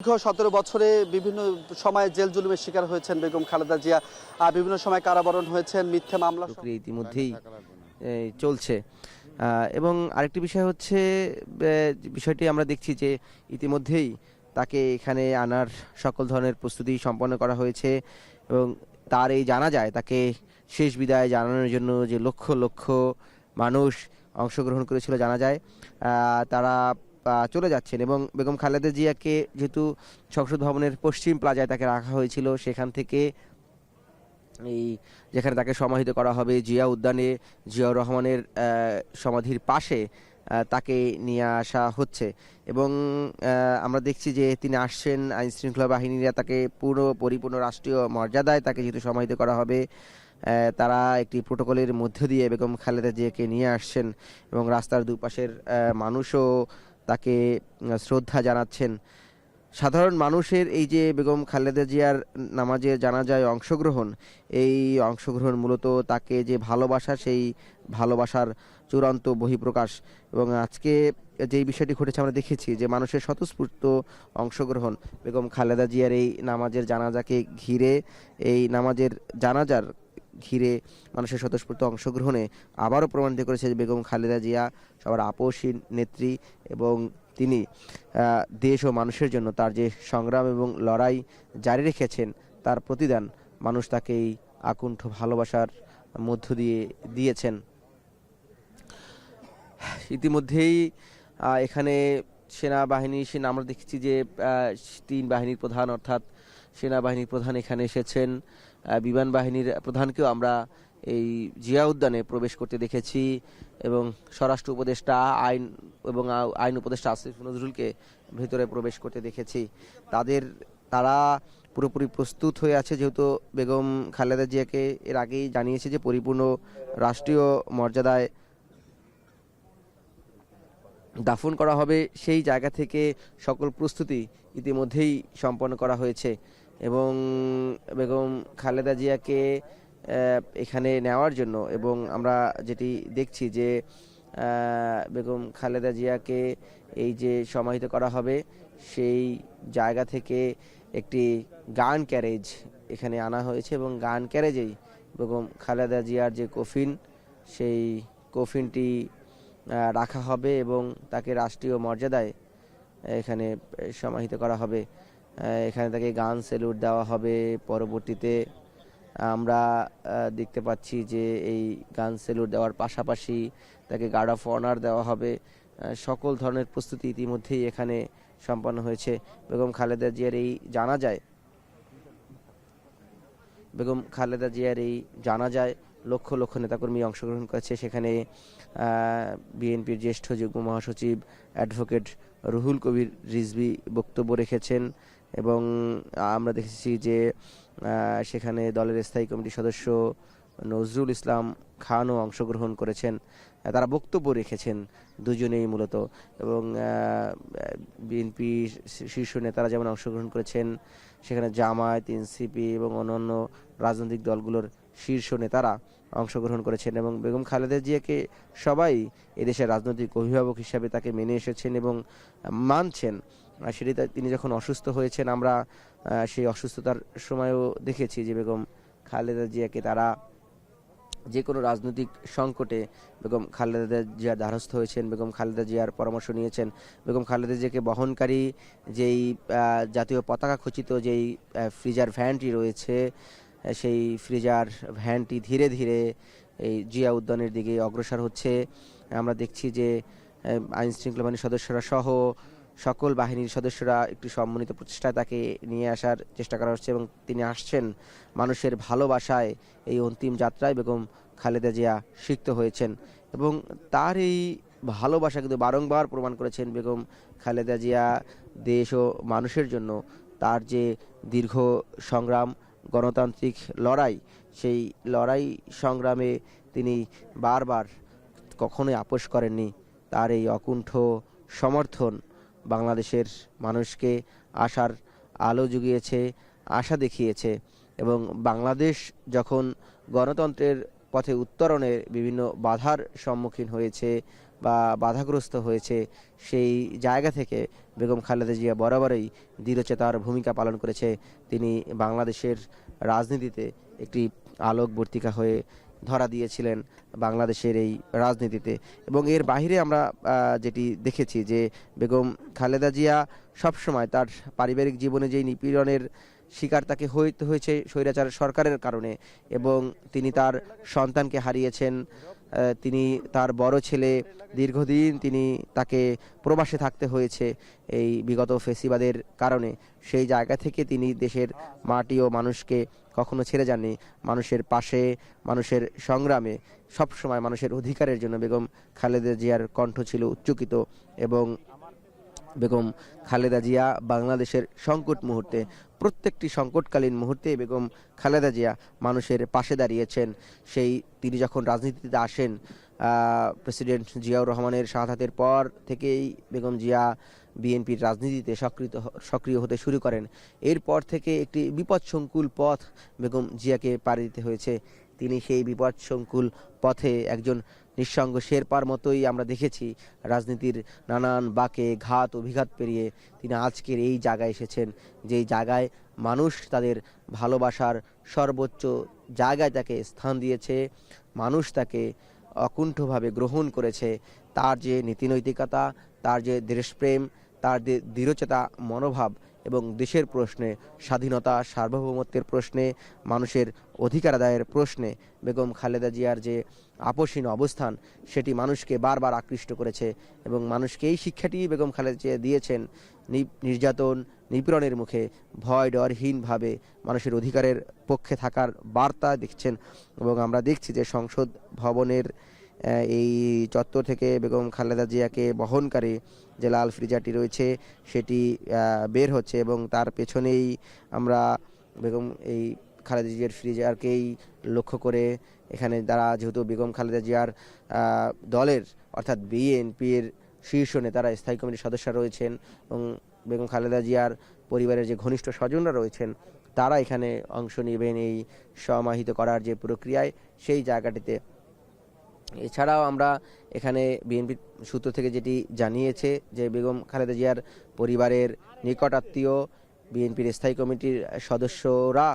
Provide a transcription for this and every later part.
দীর্ঘ ১৭ বছরে বিভিন্ন সময়ে জেল জুলুমের শিকার হয়েছেন বেগম খালেদা জিয়া। বিভিন্ন সময় কারাবরণ হয়েছেন, মিথ্যে মামলা প্রক্রিয়া ইতিমধ্যেই চলছে। এবং আরেকটি বিষয় হচ্ছে বিষয়টি আমরা দেখছি যে ইতিমধ্যেই তাকে এখানে আনার সকল ধরনের প্রস্তুতি সম্পন্ন করা হয়েছে এবং তার এই জানাজায় তাকে শেষ বিদায় জানানোর জন্য যে লক্ষ লক্ষ মানুষ অংশগ্রহণ করেছিল জানাজায়, তারা চলে যাচ্ছেন এবং বেগম খালেদা জিয়াকে যেহেতু সংসদ ভবনের পশ্চিম প্লাজায় তাকে রাখা হয়েছিল, সেখান থেকে এই যেখানে তাকে সমাহিত করা হবে জিয়া উদ্যানে জিয়াউর রহমানের সমাধির পাশে তাকে নিয়ে আসা হচ্ছে এবং আমরা দেখছি যে তিনি আসছেন। আইন শৃঙ্খলা বাহিনীরা তাকে পরিপূর্ণ রাষ্ট্রীয় মর্যাদায় তাকে যেহেতু সমাহিত করা হবে, তারা একটি প্রোটোকলের মধ্য দিয়ে বেগম খালেদা জিয়াকে নিয়ে আসছেন এবং রাস্তার দুপাশের মানুষও তাকে শ্রদ্ধা জানাচ্ছেন। সাধারণ মানুষের এই যে বেগম খালেদা জিয়ার নামাজে জানাজায় অংশগ্রহণ, এই অংশগ্রহণ মূলত তাকে যে ভালোবাসা, সেই ভালোবাসার চূড়ান্ত বহিঃপ্রকাশ। এবং আজকে যেই বিষয়টি ঘটেছে আমরা দেখেছি যে মানুষের স্বতঃস্ফূর্ত অংশগ্রহণ বেগম খালেদা জিয়ার এই নামাজের জানাজাকে ঘিরে, এই নামাজের জানাজার ঘিরে মানুষের স্বতঃস্ফূর্ত অংশগ্রহণে আবারও প্রমাণিত করেছে যে বেগম খালেদা জিয়া সবার আপসহীন নেত্রী এবং তিনি দেশ ও মানুষের জন্য তার যে সংগ্রাম এবং লড়াই জারি রেখেছেন, তার প্রতিদান মানুষ তাকে এই আকুণ্ঠ ভালোবাসার মধ্য দিয়ে দিয়েছেন। ইতিমধ্যেই এখানে সেনাবাহিনী আমরা দেখছি যে 3 বাহিনীর প্রধান অর্থাৎ সেনাবাহিনীর প্রধান এখানে এসেছেন। বিমান বাহিনীর প্রধানকেও আমরা এই জিয়া উদ্যানে প্রবেশ করতে দেখেছি এবং স্বরাষ্ট্র উপদেষ্টা আইন উপদেষ্টা আসিফ নজরুলকে ভেতরে প্রবেশ করতে দেখেছি। তারা পুরোপুরি প্রস্তুত হয়ে আছে, যেহেতু বেগম খালেদা জিয়াকে এর আগেই জানিয়েছে যে পরিপূর্ণ রাষ্ট্রীয় মর্যাদায় দাফন করা হবে। সেই জায়গা থেকে সকল প্রস্তুতি ইতিমধ্যেই সম্পন্ন করা হয়েছে এবং বেগম খালেদা জিয়াকে এখানে নেওয়ার জন্য, এবং আমরা যেটি দেখছি যে বেগম খালেদা জিয়াকে এই যে সমাহিত করা হবে, সেই জায়গা থেকে একটি গান ক্যারেজ এখানে আনা হয়েছে এবং গান ক্যারেজেই বেগম খালেদা জিয়ার যে কফিন, সেই কফিনটি রাখা হবে এবং তাকে রাষ্ট্রীয় মর্যাদায় এখানে সমাহিত করা হবে। এখানে তাকে গান স্যালুট দেওয়া হবে। পরবর্তীতে আমরা দেখতে পাচ্ছি যে এই গান স্যালুট দেওয়ার পাশাপাশি তাকে গার্ড অফ অনার দেওয়া হবে। সকল ধরনের প্রস্তুতি ইতিমধ্যেই এখানে সম্পন্ন হয়েছে। বেগম খালেদা জিয়ার এই জানাজায় লক্ষ লক্ষ নেতাকর্মী অংশগ্রহণ করেছে। সেখানে বিএনপির জ্যেষ্ঠ যুগ্ম মহাসচিব অ্যাডভোকেট রুহুল কবির রিজভী বক্তব্য রেখেছেন এবং আমরা দেখেছি যে সেখানে দলের স্থায়ী কমিটির সদস্য নজরুল ইসলাম খানও অংশগ্রহণ করেছেন। তারা বক্তব্য রেখেছেন দুজনেই মূলত, এবং বিএনপি শীর্ষ নেতারা যেমন অংশগ্রহণ করেছেন, সেখানে জামায়াত, এনসিপি এবং অন্যান্য রাজনৈতিক দলগুলোর শীর্ষ নেতারা অংশগ্রহণ করেছেন এবং বেগম খালেদা জিয়াকে সবাই এদেশের রাজনৈতিক অভিভাবক হিসাবে তাকে মেনে এসেছেন এবং মানছেন। সেটি তিনি যখন অসুস্থ হয়েছেন, আমরা সেই অসুস্থতার সময়ও দেখেছি যে বেগম খালেদা জিয়াকে তারা যে কোনো রাজনৈতিক সংকটে বেগম খালেদা জিয়া দ্বারস্থ হয়েছেন, বেগম খালেদা জিয়ার পরামর্শ নিয়েছেন। বেগম খালেদা জিয়াকে বহনকারী যেই জাতীয় পতাকা খচিত যেই ফ্রিজার ভ্যানটি রয়েছে, সেই ফ্রিজার ভ্যানটি ধীরে ধীরে এই জিয়া উদ্যানের দিকে অগ্রসর হচ্ছে। আমরা দেখছি যে আইন শৃঙ্খলা বাহিনীর সদস্যরা সহ সকল বাহিনীর সদস্যরা একটি সম্মিলিত প্রচেষ্টায় তাকে নিয়ে আসার চেষ্টা করা হচ্ছে এবং তিনি আসছেন মানুষের ভালোবাসায়। এই অন্তিম যাত্রায় বেগম খালেদা জিয়া সিক্ত হয়েছেন এবং তার এই ভালোবাসা কিন্তু বারংবার প্রমাণ করেছেন বেগম খালেদা জিয়া দেশ ও মানুষের জন্য। তার যে দীর্ঘ সংগ্রাম, গণতান্ত্রিক লড়াই, সেই লড়াই সংগ্রামে তিনি বারবার কখনোই আপোস করেননি। তার এই অকুণ্ঠ সমর্থন বাংলাদেশের মানুষকে আশার আলো জুগিয়েছে, আশা দেখিয়েছে এবং বাংলাদেশ যখন গণতন্ত্রের পথে উত্তরণের বিভিন্ন বাধার সম্মুখীন হয়েছে, বা বাধাগ্রস্ত হয়েছে, সেই জায়গা থেকে বেগম খালেদা জিয়া বরাবরই দৃঢ়চেতার ভূমিকা পালন করেছে। তিনি বাংলাদেশের রাজনীতিতে একটি আলোকবর্তিকা হয়ে ধরা দিয়েছিলেন বাংলাদেশের এই রাজনীতিতে। এবং এর বাইরে আমরা যেটি দেখেছি যে বেগম খালেদা জিয়া সবসময় তার পারিবারিক জীবনে যেই নিপীড়নের শিকার তাকে হইতে হয়েছে স্বৈরাচার সরকারের কারণে, এবং তিনি তার সন্তানকে হারিয়েছেন। তিনি তার বড় ছেলে দীর্ঘদিন তাকে প্রবাসে থাকতে হয়েছে এই বিগত ফেসিবাদের কারণে। সেই জায়গা থেকে তিনি দেশের মাটি ও মানুষকে কখনো ছেড়ে যাননি। মানুষের পাশে, মানুষের সংগ্রামে সবসময় মানুষের অধিকারের জন্য বেগম খালেদা জিয়ার কণ্ঠ ছিল উচ্চকিত। এবং বেগম খালেদা জিয়া বাংলাদেশের সংকট মুহূর্তে, প্রত্যেকটি সংকটকালীন মুহূর্তে বেগম খালেদা জিয়া মানুষের পাশে দাঁড়িয়েছেন। তিনি যখন রাজনীতিতে আসেন, প্রেসিডেন্ট জিয়াউর রহমানের শাহাদাতের পর থেকেই বেগম জিয়া বিএনপির রাজনীতিতে সক্রিয় হতে শুরু করেন। এরপর থেকে একটি বিপদসংকুল পথ বেগম জিয়াকে পাড়ি দিতে হয়েছে। তিনি সেই বিপদসংকুল পথে একজন নিঃসঙ্গ শেরপার মতোই আমরা দেখেছি রাজনীতির নানান বাঁকে ঘাত অভিঘাত পেরিয়ে তিনি আজকের এই জায়গায় এসেছেন, যেই জায়গায় মানুষ তাদের ভালোবাসার সর্বোচ্চ জায়গায় তাকে স্থান দিয়েছে, মানুষ তাকে অকুণ্ঠভাবে গ্রহণ করেছে। তার যে নীতিনৈতিকতা, তার যে দেশপ্রেম, তার যে দৃঢ়চেতা মনোভাব এবং দেশের প্রশ্নে, স্বাধীনতা সার্বভৌমত্বের প্রশ্নে, মানুষের অধিকার আদায়ের প্রশ্নে বেগম খালেদা জিয়ার যে আপোষহীন অবস্থান, সেটি মানুষকে বারবার আকৃষ্ট করেছে। এবং মানুষকে এই শিক্ষাটি বেগম খালেদা জিয়া দিয়েছেন, নির্যাতন নিপীড়নের মুখে ভয় ডরহীনভাবে মানুষের অধিকারের পক্ষে থাকার বার্তা দিচ্ছেন। এবং আমরা দেখছি যে সংসদ ভবনের এই চত্বর থেকে বেগম খালেদা জিয়াকে বহনকারী যে লাল ফ্রিজারটি রয়েছে সেটি বের হচ্ছে, এবং তার পেছনেই আমরা বেগম এই খালেদা জিয়ার ফ্রিজারকেই লক্ষ্য করে এখানে যারা, যেহেতু বেগম খালেদা জিয়ার দলের অর্থাৎ বিএনপির শীর্ষ নেতারা, স্থায়ী কমিটির সদস্যরা রয়েছেন এবং বেগম খালেদা জিয়ার পরিবারের যে ঘনিষ্ঠ স্বজনরা রয়েছেন, তারা এখানে অংশ নেবেন এই সমাহিত করার যে প্রক্রিয়ায়, সেই জায়গাটিতে। এছাড়াও আমরা এখানে বিএনপি সূত্র থেকে যেটি জানিয়েছে যে বেগম খালেদা জিয়ার পরিবারের নিকটাত্মীয় বিএনপির স্থায়ী কমিটির সদস্যরা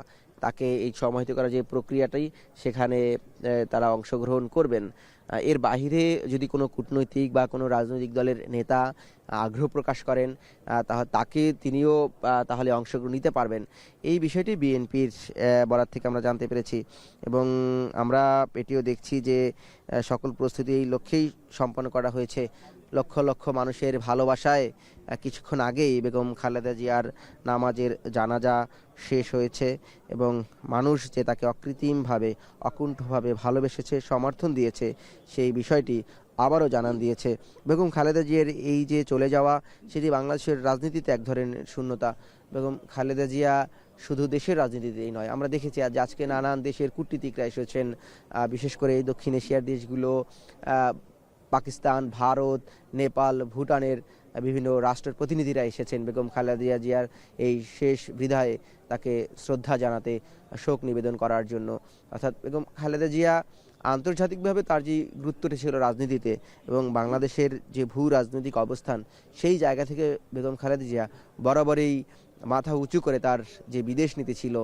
তাকে এই সমাহিত করার যে প্রক্রিয়াটাই, সেখানে তারা অংশগ্রহণ করবেন। এর বাহিরে যদি কোনো কূটনৈতিক বা কোনো রাজনৈতিক দলের নেতা আগ্রহ প্রকাশ করেন, তিনিও তাহলে অংশগ্রহণ নিতে পারবেন। এই বিষয়টি বিএনপির বরাত থেকে আমরা জানতে পেরেছি। এবং আমরা এটিও দেখছি যে সকল প্রস্তুতি এই লক্ষ্যেই সম্পন্ন করা হয়েছে। লক্ষ লক্ষ মানুষের ভালোবাসায় কিছুক্ষণ আগেই বেগম খালেদা জিয়ার নামাজের জানাজা শেষ হয়েছে, এবং মানুষ যে তাকে অকৃত্রিমভাবে অকুণ্ঠভাবে ভালোবেসেছে, সমর্থন দিয়েছে, সেই বিষয়টি আবারও জানান দিয়েছে। বেগম খালেদা জিয়ার এই যে চলে যাওয়া, সেটি বাংলাদেশের রাজনীতিতে এক ধরনের শূন্যতা। বেগম খালেদা জিয়া শুধু দেশের রাজনীতিতেই নয়, আমরা দেখেছি আজকে নানান দেশের কূটনীতিকরা এসেছেন, বিশেষ করে এই দক্ষিণ এশিয়ার দেশগুলো, পাকিস্তান, ভারত, নেপাল, ভুটানের বিভিন্ন রাষ্ট্রের প্রতিনিধিরা এসেছেন বেগম খালেদা জিয়ার এই শেষ বিদায়ে তাকে শ্রদ্ধা জানাতে, শোক নিবেদন করার জন্য। অর্থাৎ বেগম খালেদা জিয়া আন্তর্জাতিকভাবে তার যে গুরুত্বটি ছিল রাজনীতিতে এবং বাংলাদেশের যে ভূ রাজনৈতিক অবস্থান, সেই জায়গা থেকে বেগম খালেদা জিয়া বরাবরই মাথা উঁচু করে তার যে বিদেশ নীতি ছিল,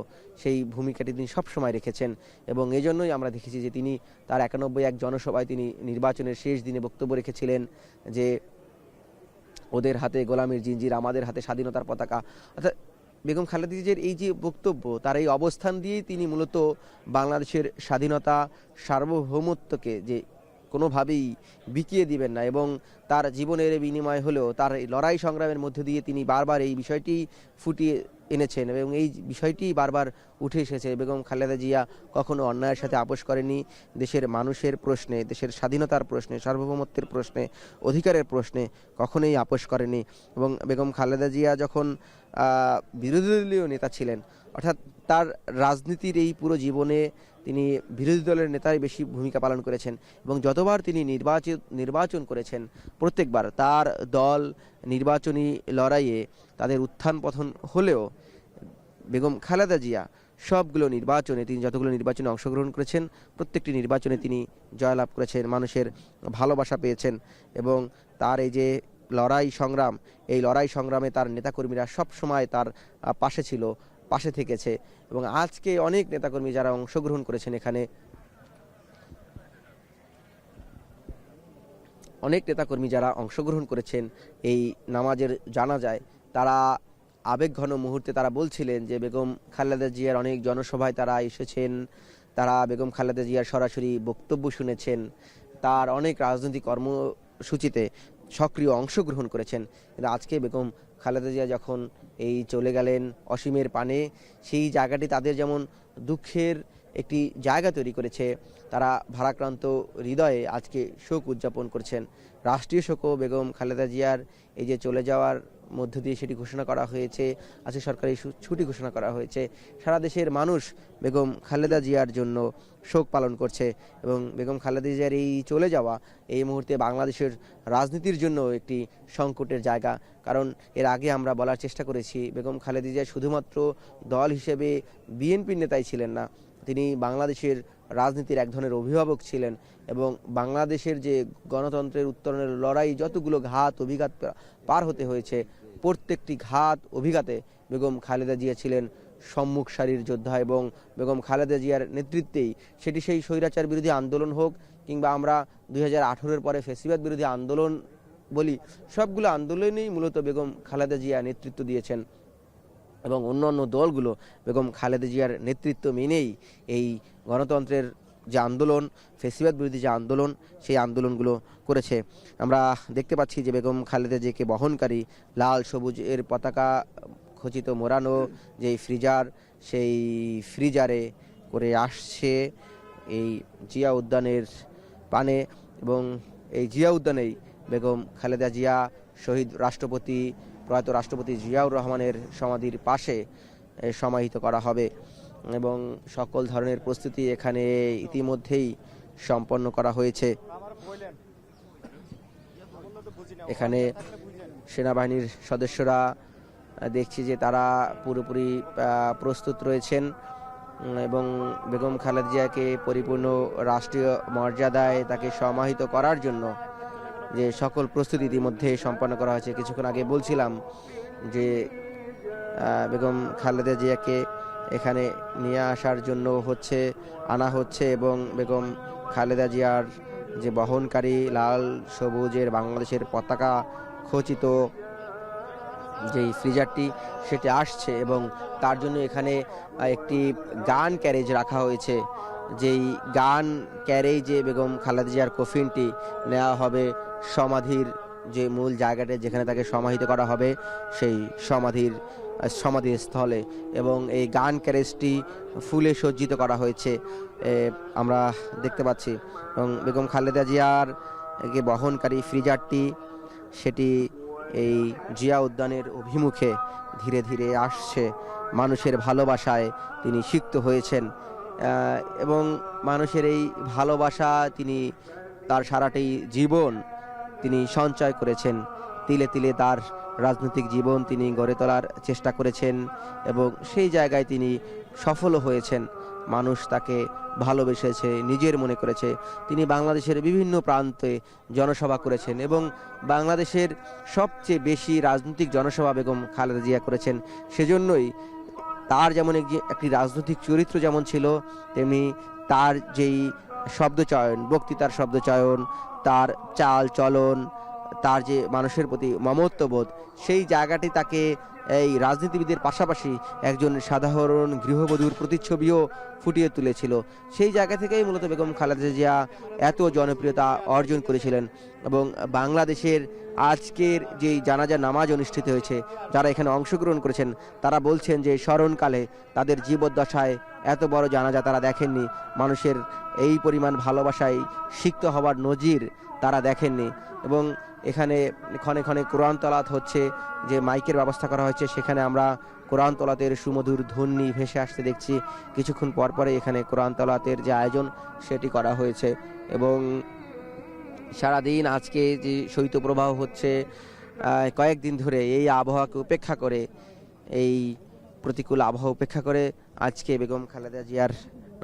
সেই ভূমিকাটি তিনি সবসময় রেখেছেন। এবং এই জন্যই আমরা দেখেছি যে তিনি তার 91 জনসভায় তিনি নির্বাচনের শেষ দিনে বক্তব্য রেখেছিলেন যে ওদের হাতে গোলামীর জিঞ্জির, আমাদের হাতে স্বাধীনতার পতাকা। অর্থাৎ বেগম খালেদা জিয়ার এই যে বক্তব্য, তার এই অবস্থান দিয়েই তিনি মূলত বাংলাদেশের স্বাধীনতা সার্বভৌমত্বকে যে কোনোভাবেই বিকিয়ে দিবেন না, এবং তার জীবনের বিনিময় হলেও তার লড়াই সংগ্রামের মধ্যে দিয়ে তিনি বারবার এই বিষয়টি ফুটিয়ে এনেছেন এবং এই বিষয়টি বারবার উঠে এসেছে। বেগম খালেদা জিয়া কখনো অন্যায়ের সাথে আপোষ করেনি। দেশের মানুষের প্রশ্নে, দেশের স্বাধীনতার প্রশ্নে, সার্বভৌমত্বের প্রশ্নে, অধিকারের প্রশ্নে কখনোই আপোষ করেনি। এবং বেগম খালেদা জিয়া যখন বিরোধী দলীয় নেতা ছিলেন, অর্থাৎ তার রাজনীতির এই পুরো জীবনে তিনি বিরোধী দলের নেতাই বেশি ভূমিকা পালন করেছেন এবং যতবার তিনি নির্বাচন করেছেন, প্রত্যেকবার তার দল নির্বাচনী লড়াইয়ে তাদের উত্থান পতন হলেও বেগম খালেদা জিয়া সবগুলো নির্বাচনে তিনি যতগুলো নির্বাচনে অংশগ্রহণ করেছেন প্রত্যেকটি নির্বাচনে তিনি জয়লাভ করেছেন, মানুষের ভালোবাসা পেয়েছেন এবং তার এই যে লড়াই সংগ্রাম, এই লড়াই সংগ্রামে তার নেতাকর্মীরা সব সময় তার পাশে ছিল, পাশে থেকেছে। এবং আজকে অনেক নেতাকর্মী যারা অংশগ্রহণ করেছেন এখানে, অনেক নেতাকর্মী যারা অংশগ্রহণ করেছেন এই নামাজের জানাজায়, তারা আবেগঘন মুহূর্তে তারা বলছিলেন যে বেগম খালেদা জিয়ার অনেক জনসভায় তারা এসেছেন, তারা বেগম খালেদা জিয়ার সরাসরি বক্তব্য শুনেছেন, তার অনেক রাজনৈতিক কর্মসূচিতে সক্রিয় অংশগ্রহণ করেছেন। কিন্তু আজকে বেগম খালেদা জিয়া যখন এই চলে গেলেন অসীমের পানে, সেই জায়গাটি তাদের যেমন দুঃখের একটি জায়গা তৈরি করেছে। তারা ভারাক্রান্ত হৃদয়ে আজকে শোক উদযাপন করছেন। রাষ্ট্রীয় শোকও বেগম খালেদা জিয়ার এই যে চলে যাওয়ার মধ্য দিয়ে সেটি ঘোষণা করা হয়েছে, আজকে সরকারি ছুটি ঘোষণা করা হয়েছে। সারা দেশের মানুষ বেগম খালেদা জিয়ার জন্য শোক পালন করছে এবং বেগম খালেদা জিয়ার এই চলে যাওয়া এই মুহূর্তে বাংলাদেশের রাজনীতির জন্য একটি সংকটের জায়গা। কারণ এর আগে আমরা বলার চেষ্টা করেছি বেগম খালেদা জিয়া শুধুমাত্র দল হিসেবে বিএনপির নেতাই ছিলেন না, তিনি বাংলাদেশের রাজনীতির এক ধরনের অভিভাবক ছিলেন এবং বাংলাদেশের যে গণতন্ত্রের উত্তরণের লড়াই যতগুলো ঘাত অভিঘাত পার হতে হয়েছে, প্রত্যেকটি ঘাত অভিঘাতে বেগম খালেদা জিয়া ছিলেন সম্মুখ সারির যোদ্ধা। এবং বেগম খালেদা জিয়ার নেতৃত্বেই সেটি সেই স্বৈরাচার বিরোধী আন্দোলন হোক কিংবা আমরা 2018-এর পরে ফ্যাসিবাদ বিরোধী আন্দোলন বলি, সবগুলো আন্দোলনেই মূলত বেগম খালেদা জিয়া নেতৃত্ব দিয়েছেন এবং অন্যান্য দলগুলো বেগম খালেদা জিয়ার নেতৃত্ব মেনেই এই গণতন্ত্রের যে আন্দোলন, ফ্যাসিবাদ বিরোধী যে আন্দোলন, সেই আন্দোলনগুলো করেছে। আমরা দেখতে পাচ্ছি যে বেগম খালেদা জিয়াকে বহনকারী লাল সবুজের পতাকা খচিত মোড়ানো যেই ফ্রিজার, সেই ফ্রিজারে করে আসছে এই জিয়া উদ্যানের পানে এবং এই জিয়া উদ্যানেই বেগম খালেদা জিয়া শহীদ রাষ্ট্রপতি প্রয়াত রাষ্ট্রপতি জিয়াউর রহমানের সমাধির পাশে সমাহিত করা হবে এবং সকল ধরনের প্রস্তুতি এখানে ইতিমধ্যেই সম্পন্ন করা হয়েছে। এখানে সেনাবাহিনীর সদস্যরা দেখছি যে তারা পুরোপুরি প্রস্তুত রয়েছেন এবং বেগম খালেদা জিয়াকে পরিপূর্ণ রাষ্ট্রীয় মর্যাদায় তাকে সমাহিত করার জন্য যে সকল প্রস্তুতি ইতিমধ্যে সম্পন্ন করা হয়েছে। কিছুক্ষণ আগে বলছিলাম যে বেগম খালেদা জিয়াকে এখানে নিয়ে আসার জন্য আনা হচ্ছে এবং বেগম খালেদা জিয়ার যে বহনকারী লাল সবুজের বাংলাদেশের পতাকা খচিত যেই ফ্রিজারটি সেটি আসছে এবং তার জন্য এখানে একটি গান ক্যারেজ রাখা হয়েছে। যেই গান ক্যারেজে বেগম খালেদা জিয়ার কফিনটি নেওয়া হবে সমাধির যে মূল জায়গাটা যেখানে তাকে সমাহিত করা হবে সেই সমাধির স্থলে এবং এই গান ক্যারেজটি ফুলে সজ্জিত করা হয়েছে আমরা দেখতে পাচ্ছি। এবং বেগম খালেদা জিয়ার বহনকারী ফ্রিজারটি সেটি এই জিয়া উদ্যানের অভিমুখে ধীরে ধীরে আসছে। মানুষের ভালোবাসায় তিনি সিক্ত হয়েছেন এবং মানুষের এই ভালোবাসা তিনি তার সারাটি জীবন তিনি সঞ্চয় করেছেন। তিলে তিলে তার রাজনৈতিক জীবন তিনি গড়ে তোলার চেষ্টা করেছেন এবং সেই জায়গায় তিনি সফলও হয়েছেন। মানুষ তাকে ভালোবেসেছে, নিজের মনে করেছে। তিনি বাংলাদেশের বিভিন্ন প্রান্তে জনসভা করেছেন এবং বাংলাদেশের সবচেয়ে বেশি রাজনৈতিক জনসভা বেগম খালেদা জিয়া করেছেন। সেজন্যই তার যেমন একটি রাজনৈতিক চরিত্র যেমন ছিল, তেমনি তার যেই শব্দচয়ন, বক্তৃতার শব্দচয়ন, তার চাল চলন, তার যে মানুষের প্রতি মমত্ববোধ, সেই জায়গাটি তাকে এই রাজনীতিবিদের পাশাপাশি একজন সাধারণ গৃহবধূর প্রতিচ্ছবিও ফুটিয়ে তুলেছিল। সেই জায়গা থেকেই মূলত বেগম খালেদা জিয়া এত জনপ্রিয়তা অর্জন করেছিলেন এবং বাংলাদেশের আজকের যেই জানাজা নামাজ অনুষ্ঠিত হয়েছে, যারা এখানে অংশগ্রহণ করেছেন তারা বলছেন যে স্মরণকালে তাদের জীবদ্দশায় এত বড় জানাজা তারা দেখেননি। মানুষের এই পরিমাণ ভালোবাসায় সিক্ত হওয়ার নজির তারা দেখেননি এবং এখানে ক্ষণে ক্ষণে কোরআন তেলাওয়াত হচ্ছে, যে মাইকের ব্যবস্থা করা হয়েছে সেখানে আমরা কোরআন তেলাওয়াতের সুমধুর ধ্বনি ভেসে আসতে দেখছি। কিছুক্ষণ পর পরে এখানে কোরআন তেলাওয়াতের যে আয়োজন সেটি করা হয়েছে এবং সারাদিন আজকে যে শৈত্যপ্রবাহ হচ্ছে, কয়েকদিন ধরে এই আবহাওয়াকে উপেক্ষা করে এই প্রতিকূল আবহাওয়া উপেক্ষা করে আজকে বেগম খালেদা জিয়ার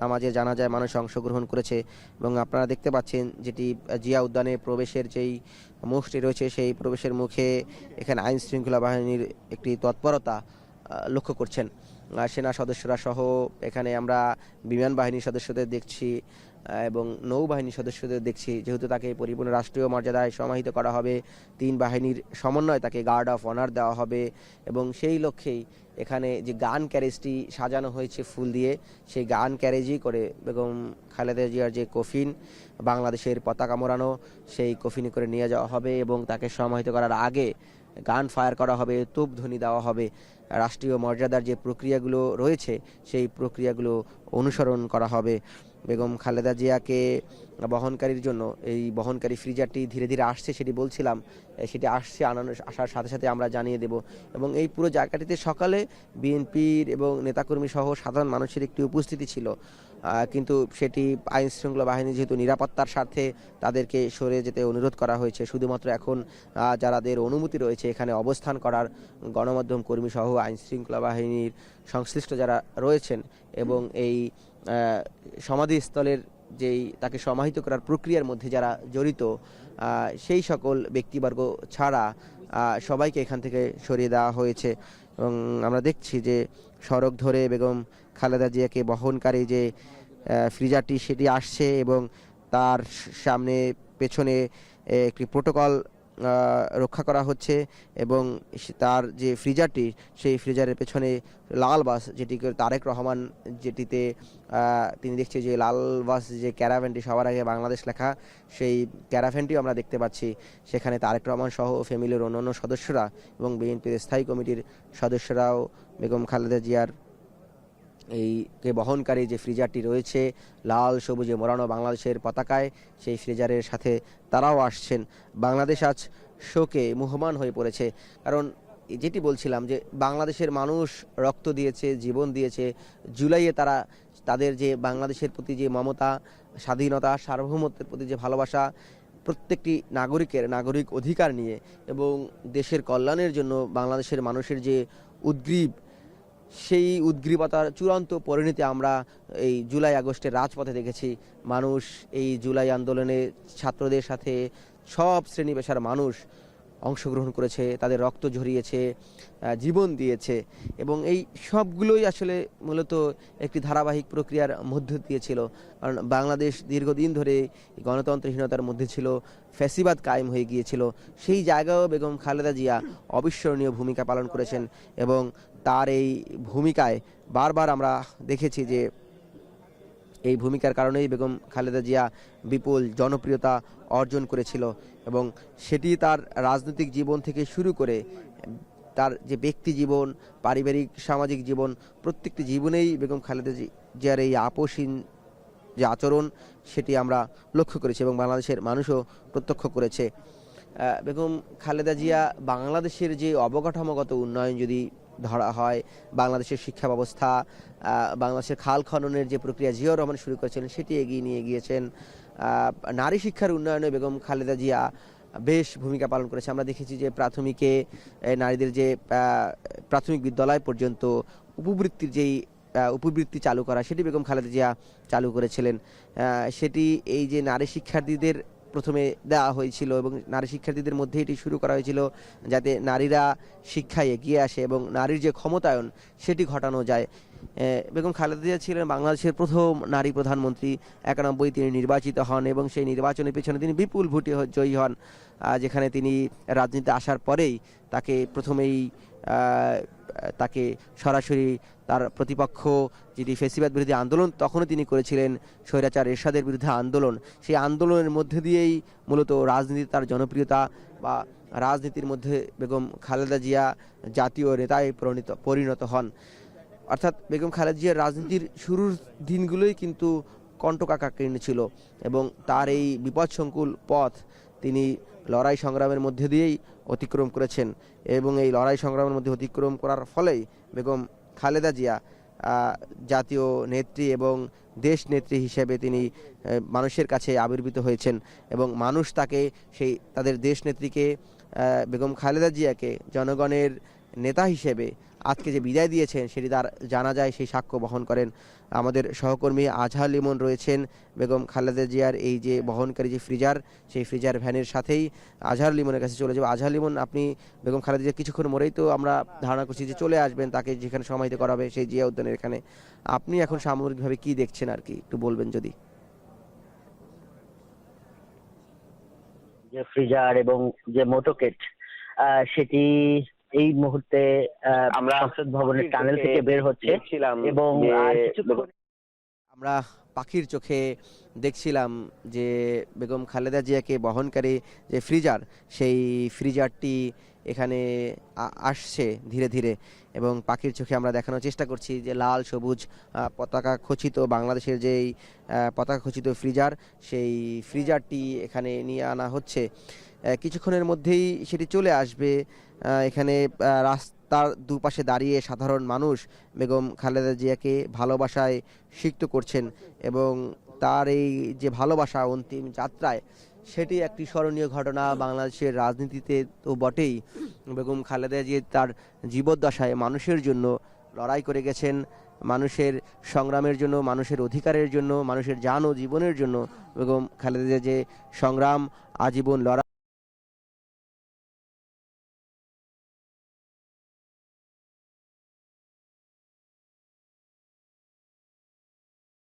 নামাজে জানাজায় মানুষ অংশগ্রহণ করেছে। এবং আপনারা দেখতে পাচ্ছেন যেটি জিয়া উদ্যানে প্রবেশের যেই মুখটি রয়েছে, সেই প্রবেশের মুখে এখানে আইন শৃঙ্খলা বাহিনীর একটি তৎপরতা লক্ষ্য করছেন। সেনা সদস্যরা সহ এখানে আমরা বিমান বাহিনীর সদস্যদের দেখছি এবং নৌবাহিনীর সদস্যদের দেখছি। যেহেতু তাকে পরিপূর্ণ রাষ্ট্রীয় মর্যাদায় সমাহিত করা হবে, 3 বাহিনীর সমন্বয়ে তাকে গার্ড অফ অনার দেওয়া হবে এবং সেই লক্ষ্যেই এখানে যে গান ক্যারেজটি সাজানো হয়েছে ফুল দিয়ে, সেই গান ক্যারেজই করে বেগম খালেদা জিয়ার যে কফিন, বাংলাদেশের পতাকা মোড়ানো, সেই কফিনে করে নিয়ে যাওয়া হবে এবং তাকে সমাহিত করার আগে গান ফায়ার করা হবে, তোপধ্বনি দেওয়া হবে। রাষ্ট্রীয় মর্যাদার যে প্রক্রিয়াগুলো রয়েছে সেই প্রক্রিয়াগুলো অনুসরণ করা হবে। বেগম খালেদা জিয়াকে বহনকারীর জন্য এই বহনকারী ফ্রিজারটি ধীরে ধীরে আসছে, সেটি বলছিলাম, সেটি আসছে, আসার সাথে সাথে আমরা জানিয়ে দেব। এবং এই পুরো জায়গাটিতে সকালে বিএনপির এবং নেতাকর্মী সহ সাধারণ মানুষের একটি উপস্থিতি ছিল, কিন্তু সেটি আইন শৃঙ্খলা বাহিনী যেহেতু নিরাপত্তার স্বার্থে তাদেরকে সরে যেতে অনুরোধ করা হয়েছে। শুধুমাত্র এখন যাদের অনুমতি রয়েছে এখানে অবস্থান করার, গণমাধ্যম কর্মী সহ আইন শৃঙ্খলা বাহিনীর সংশ্লিষ্ট যারা রয়েছেন এবং এই সমাধিস্থলের যেই তাকে সমাহিত করার প্রক্রিয়ার মধ্যে যারা জড়িত সেই সকল ব্যক্তিবর্গ ছাড়া সবাইকে এখান থেকে সরিয়ে দেওয়া হয়েছে। এবং আমরা দেখছি যে সড়ক ধরে বেগম খালেদা জিয়াকে বহনকারী যে ফ্রিজারটি সেটি আসছে এবং তার সামনে পেছনে একটি প্রোটোকল রক্ষা করা হচ্ছে এবং তার যে ফ্রিজারটি, সেই ফ্রিজারের পেছনে লাল বাস, যেটি তারেক রহমান, যেটিতে তিনি দেখছি যে লাল বাস যে ক্যারাভ্যানটি সবার আগে বাংলাদেশ লেখা, সেই ক্যারাভ্যানটিও আমরা দেখতে পাচ্ছি। সেখানে তারেক রহমান সহ ফ্যামিলির অন্যান্য সদস্যরা এবং বিএনপির স্থায়ী কমিটির সদস্যরাও বেগম খালেদা জিয়ার এই কে বহনকারী যে ফ্রিজারটি রয়েছে লাল সবুজে মোড়ানো বাংলাদেশের পতাকায়, সেই ফ্রিজারের সাথে তারাও আসছেন। বাংলাদেশ আজ শোকে মুহ্যমান হয়ে পড়েছে, কারণ যেটি বলছিলাম যে বাংলাদেশের মানুষ রক্ত দিয়েছে, জীবন দিয়েছে। জুলাইয়ে তারা তাদের যে বাংলাদেশের প্রতি যে মমতা, স্বাধীনতা, সার্বভৌমত্বের প্রতি যে ভালোবাসা, প্রত্যেকটি নাগরিকের নাগরিক অধিকার নিয়ে এবং দেশের কল্যাণের জন্য বাংলাদেশের মানুষের যে উদ্গ্রীব, সেই উদ্গ্রীবতার চূড়ান্ত পরিণতি আমরা এই জুলাই আগস্টের রাজপথে দেখেছি। মানুষ এই জুলাই আন্দোলনে ছাত্রদের সাথে সব শ্রেণী পেশার মানুষ অংশগ্রহণ করেছে, তাদের রক্ত ঝরিয়েছে, জীবন দিয়েছে এবং এই সবগুলোই আসলে মূলত একটি ধারাবাহিক প্রক্রিয়ার মধ্য দিয়ে ছিল। কারণ বাংলাদেশ দীর্ঘদিন ধরে গণতন্ত্রহীনতার মধ্যে ছিল, ফ্যাসিবাদ কায়েম হয়ে গিয়েছিল। সেই জায়গায়ও বেগম খালেদা জিয়া অবিস্মরণীয় ভূমিকা পালন করেছেন এবং তার এই ভূমিকায় বারবার আমরা দেখেছি যে এই ভূমিকার কারণেই বেগম খালেদা জিয়া বিপুল জনপ্রিয়তা অর্জন করেছিল এবং সেটি তার রাজনৈতিক জীবন থেকে শুরু করে তার যে ব্যক্তি জীবন, পারিবারিক সামাজিক জীবন, প্রত্যেকটি জীবনেই বেগম খালেদা জিয়ার এই আপোষহীন যে আচরণ সেটি আমরা লক্ষ্য করেছি এবং বাংলাদেশের মানুষও প্রত্যক্ষ করেছে। বেগম খালেদা জিয়া বাংলাদেশের যে অবকাঠামোগত উন্নয়ন যদি ধরা হয়, বাংলাদেশের শিক্ষা ব্যবস্থা, বাংলাদেশের খাল খননের যে প্রক্রিয়া জিয়াউর রহমান শুরু করেছিলেন সেটি এগিয়ে নিয়ে গিয়েছেন। নারী শিক্ষার উন্নয়নে বেগম খালেদা জিয়া বেশ ভূমিকা পালন করেছে। আমরা দেখেছি যে প্রাথমিকে নারীদের যে প্রাথমিক বিদ্যালয় পর্যন্ত উপবৃত্তি চালু করা, সেটি বেগম খালেদা জিয়া চালু করেছিলেন। সেটি এই যে নারী শিক্ষার্থীদের প্রথমে দেওয়া হয়েছিল এবং নারী শিক্ষার্থীদের মধ্যে এটি শুরু করা হয়েছিল যাতে নারীরা শিক্ষায় এগিয়ে আসে এবং নারীর যে ক্ষমতায়ন সেটি ঘটানো যায়। বেগম খালেদা জিয়া ছিলেন বাংলাদেশের প্রথম নারী প্রধানমন্ত্রী। 91 তিনি নির্বাচিত হন এবং সেই নির্বাচনের পেছনে তিনি বিপুল ভোটে জয়ী হন, যেখানে তিনি রাজনীতিতে আসার পরেই তাকে প্রথমেই তাকে সরাসরি তার প্রতিপক্ষ যেটি ফ্যাসিবাদ বিরোধী আন্দোলন তখনও তিনি করেছিলেন, স্বৈরাচার এরশাদের বিরুদ্ধে আন্দোলন, সেই আন্দোলনের মধ্যে দিয়েই মূলত রাজনীতি তার জনপ্রিয়তা বা রাজনীতির মধ্যে বেগম খালেদা জিয়া জাতীয় নেতায় পরিণত হন। অর্থাৎ বেগম খালেদা জিয়ার রাজনীতির শুরুর দিনগুলোই কিন্তু কণ্টকাকীর্ণ ছিল এবং তার এই বিপদসংকুল পথ তিনি লড়াই সংগ্রামের মধ্যে দিয়েই অতিক্রম করেছেন এবং এই লড়াই সংগ্রামের মধ্যে অতিক্রম করার ফলেই বেগম খালেদা জিয়া জাতীয় নেত্রী এবং দেশ নেত্রী হিসেবে তিনি মানুষের কাছে আবির্ভূত হয়েছেন এবং মানুষ তাকে তাদের দেশ নেত্রীকে বেগম খালেদা জিয়াকে জনগণের নেতা হিসেবে আজকে যে বিদায় দিয়েছেন সেটি তার জানা যায় সেই সাক্ষ্য বহন করেন। আমাদের সহকর্মী আজহার লিমন রয়েছেন বেগম খালেদা জিয়ার এই যে বহনকারী যে ফ্রিজার, সেই ফ্রিজার ভ্যানের সাথেই। আজহার লিমনের কাছে চলে যাবো। আজহার লিমন, আপনি বেগম খালেদা জিয়া কিছুক্ষণ মরেই তো আমরা ধারণা করছি যে চলে আসবেন, তাকে যেখানে সমাহিত করা হবে সেই জিয়া উদ্যানের এখানে, আপনি এখন সামগ্রিকভাবে কি দেখছেন আর কি একটু বলবেন যদি। যে ফ্রিজার এবং যে মোটরকেট সেটি এই মুহূর্তে আমরা সংসদ ভবনের টানেল থেকে বের হচ্ছে এবং আর কিছুক্ষণ আমরা পাখির চোখে দেখছিলাম যে বেগম খালেদা জিয়াকে বহনকারী যে ফ্রিজার, সেই ফ্রিজারটি এখানে আসছে ধীরে ধীরে, এবং পাখির চোখে আমরা দেখানোর চেষ্টা করছি যে লাল সবুজ পতাকা খচিত বাংলাদেশের যেই পতাকা খচিত ফ্রিজার, সেই ফ্রিজারটি এখানে নিয়ে আনা হচ্ছে। কিছুক্ষণের মধ্যেই সেটি চলে আসবে। এখানে রাস্তার দুপাশে দাঁড়িয়ে সাধারণ মানুষ বেগম খালেদা জিয়াকে ভালোবাসায় সিক্ত করছেন, এবং তার এই যে ভালোবাসা অন্তিম যাত্রায়, সেটি একটি স্মরণীয় ঘটনা বাংলাদেশের রাজনীতিতে তো বটেই। বেগম খালেদা জিয়া তার জীবদ্দশায় মানুষের জন্য লড়াই করে গেছেন, মানুষের সংগ্রামের জন্য, মানুষের অধিকারের জন্য, মানুষের জান ও জীবনের জন্য বেগম খালেদা জিয়া যে সংগ্রাম, আজীবন লড়াই